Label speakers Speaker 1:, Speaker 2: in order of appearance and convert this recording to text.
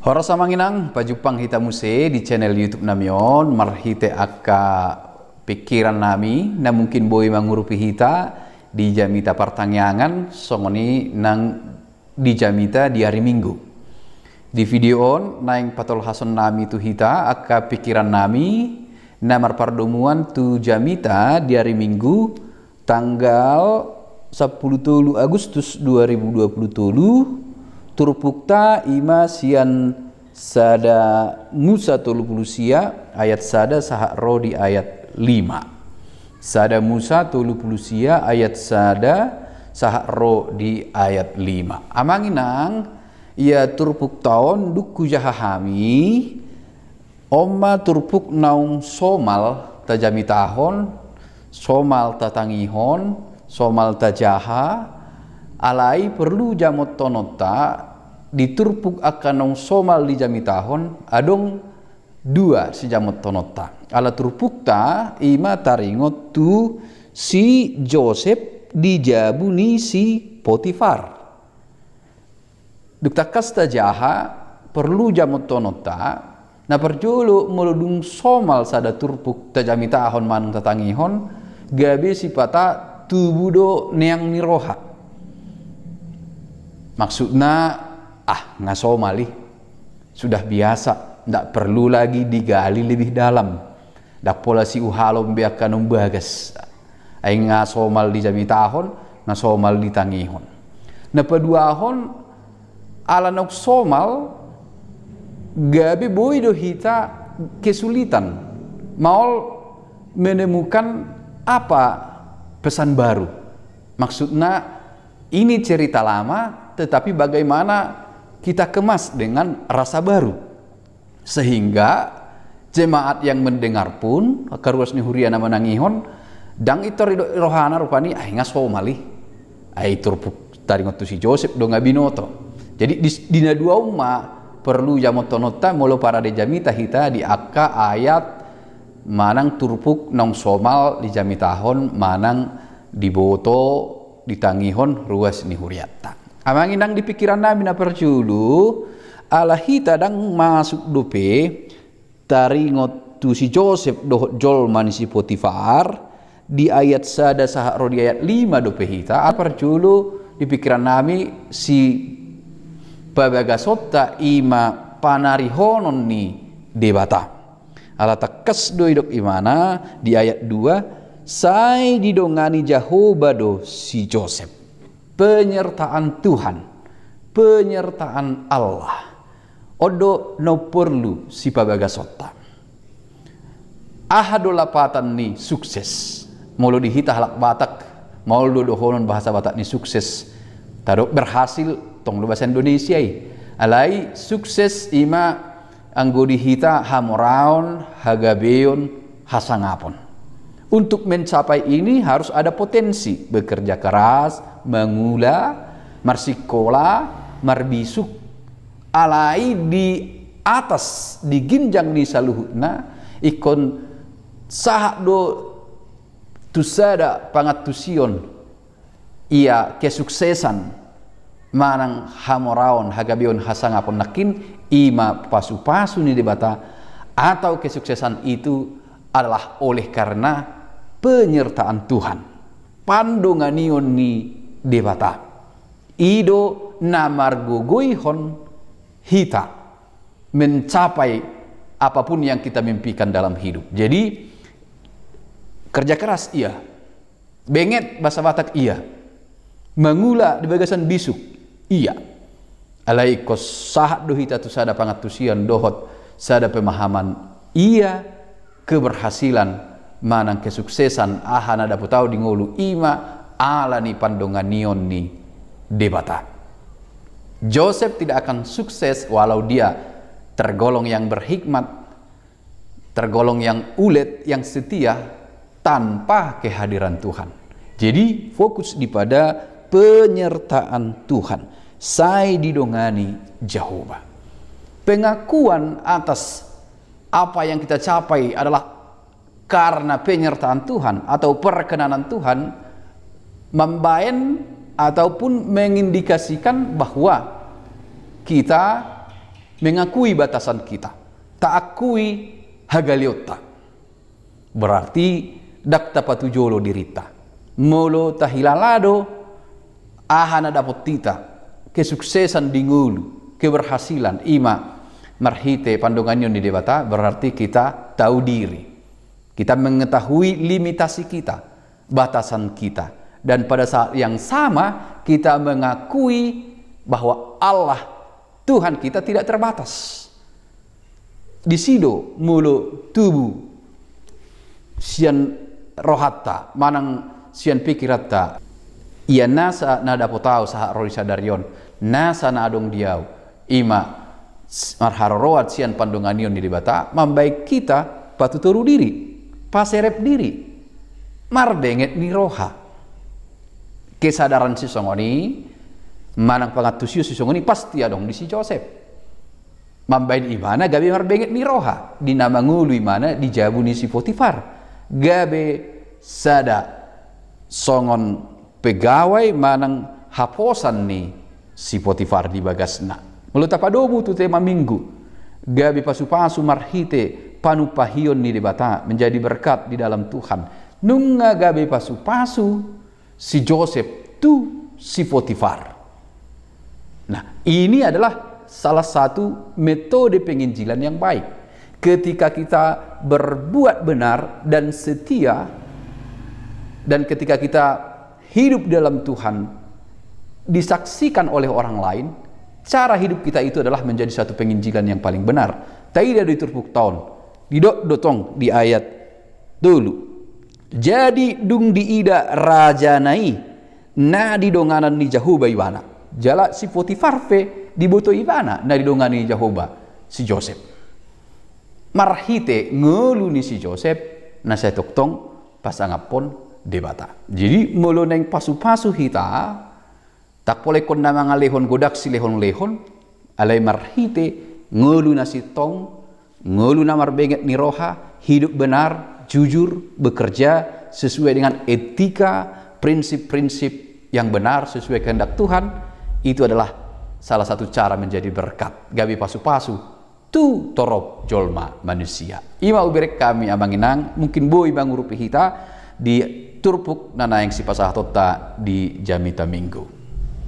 Speaker 1: Hora samanginang pajupang hita muse di channel YouTube namion marhite akka pikiran nami na mungkin boy mangurupi hita di jamita pertanyaan songoni nang di jamita di hari Minggu. Di video on naing patol hason nami tu hita akka pikiran nami namar pardomuan tu jamita di hari Minggu tanggal 10 Agustus 2020 turpukta ima sian sada Musa tolupulusia ayat sada sahak ro di ayat 5. Sada Musa tolupulusia ayat sada sahak ro di ayat 5. Amanginang ia turpuk taon dukku jahahami omma turpuk naung somal tajami tahon somal tatangihon somal tajaha alai perlu jamot tonota diturpuk akan somal di jami tahun adong dua si jamot tonota ala turpukta ima taringot tu si Joseph dijabuni si Potifar dukta kasta jaha perlu jamot tonota na perjolo meludung somal sada turpuk ta jami tahun manung tatangihon gabe si pata tubudo neang niroha maksudnya ngasomali sudah biasa, ndak perlu lagi digali lebih dalam. Dak pola si uhalom biakan umbagas. Ay ngasomal di jami tahon, ngasomal di tangihon. Na paduahon ala nok somal gabi boy do hita kesulitan maul menemukan apa pesan baru. Maksudnya ini cerita lama tetapi bagaimana kita kemas dengan rasa baru sehingga jemaat yang mendengar pun karuas ni huriana manangihon dang itu rohana rupani ngasomali turpuk taringot si Joseph do ngabinoto. Jadi dina dua perlu jamotonota molo para de jamita hita di akka ayat manang turpuk nong somal di jamitahon manang diboto ditangihon ruas ni huriata. Amanginang di pikiran namin na perjulu ala hita dang masuk dope taringot tu si Joseph dohot jolman si Potifar di ayat sada sahak ro di ayat 5 dope hita perjulu di pikiran nami si Babagasotta ima panarihonon ni debata ala takas doidok imana di ayat 2 sai didongani Jahobado si Joseph penyertaan Tuhan, penyertaan Allah. Odo no perlu si Babagasotta. Ahado lapatan ni sukses. Molo dihita halak Batak, molo dohonon bahasa Batak ni sukses. Tadok berhasil tong bahasa Indonesia alai sukses ima anggo dihita hamoraon, hagabeon, hasangapon. Untuk mencapai ini harus ada potensi bekerja keras, mengula, marsikola, marbisuk, alai di atas di ginjang ni saluhutna ikon sahak do tusada pangatusion ia kesuksesan manang hamoraon hagabion hasangapon nakin ima pasu-pasu ni debata atau kesuksesan itu adalah oleh karena penyertaan Tuhan. Pandonganion ni debata. Ido namargogoihon hita mencapai apapun yang kita mimpikan dalam hidup. Jadi kerja keras iya. Benget bahasa Batak iya. Mengula di bagasan bisuk iya. Alai kos sahat do hita tu sada pangatusian dohot sada pemahaman iya keberhasilan manang kesuksesan ahana dapat tahu di ngolu ima ala ni pandonganion ni debata. Joseph tidak akan sukses walau dia tergolong yang berhikmat, tergolong yang ulet, yang setia tanpa kehadiran Tuhan. Jadi fokus di pada penyertaan Tuhan. Sai didongani Jehovah. Pengakuan atas apa yang kita capai adalah karena penyertaan Tuhan atau perkenanan Tuhan membaen ataupun mengindikasikan bahwa kita mengakui batasan kita, tak akui hagaliota. Berarti dak tapatujolo dirita. Molo tahilalado ahana dapot tita kesuksesan di ngulu, keberhasilan ima marhite pandonganyon di debata, berarti kita tahu diri. Kita mengetahui limitasi kita, batasan kita. Dan pada saat yang sama kita mengakui bahwa Allah Tuhan kita tidak terbatas. Di sido mulu tubuh sian rohatta manang sian pikiratta ia nasa na dapotau saha roi sadarion nasa na adong diau ima marharoroat sian pandonganion di bata membaik kita patuturu diri paserep diri mardenget ni roha kesadaran si songoni manang pangatusio si songoni pasti adong di si Joseph mambain imana gabe marbenget ni roha di nama ngulu imana dijabu ni si Potifar gabe sada songon pegawai manang haposan ni si Potifar di bagasna mulut apa dobu tu tema minggu gabe pasu-pasu marhite panupahion ni debata menjadi berkat di dalam Tuhan nunga gabe pasu-pasu si Joseph tu si Potifar. Nah, ini adalah salah satu metode penginjilan yang baik. Ketika kita berbuat benar dan setia, dan ketika kita hidup dalam Tuhan, disaksikan oleh orang lain, cara hidup kita itu adalah menjadi satu penginjilan yang paling benar. Taida diturpuk tahun, didotong di ayat dulu. Jadi dung diida rajanai, na didonganan ni Jahuba iwana. Jala si Potifar fe diboto ibana na didongani Jahoba si Joseph. Marhite ngelu ni si Joseph na saya toktong pasangapon debata. Jadi molo neng pasu-pasu hita tak boleh kon na mga lehon godak si lehon-lehon alay marhite ngelu na si tong ngelu na marbenget ni roha hidup benar jujur bekerja sesuai dengan etika prinsip-prinsip yang benar sesuai kehendak Tuhan. Itu adalah salah satu cara menjadi berkat. Gabi pasu-pasu tu torop jolma manusia. Ima uberek kami amanginang mungkin boy bangurupi hita di turpuk nana yang si pasah tota di jamita minggu.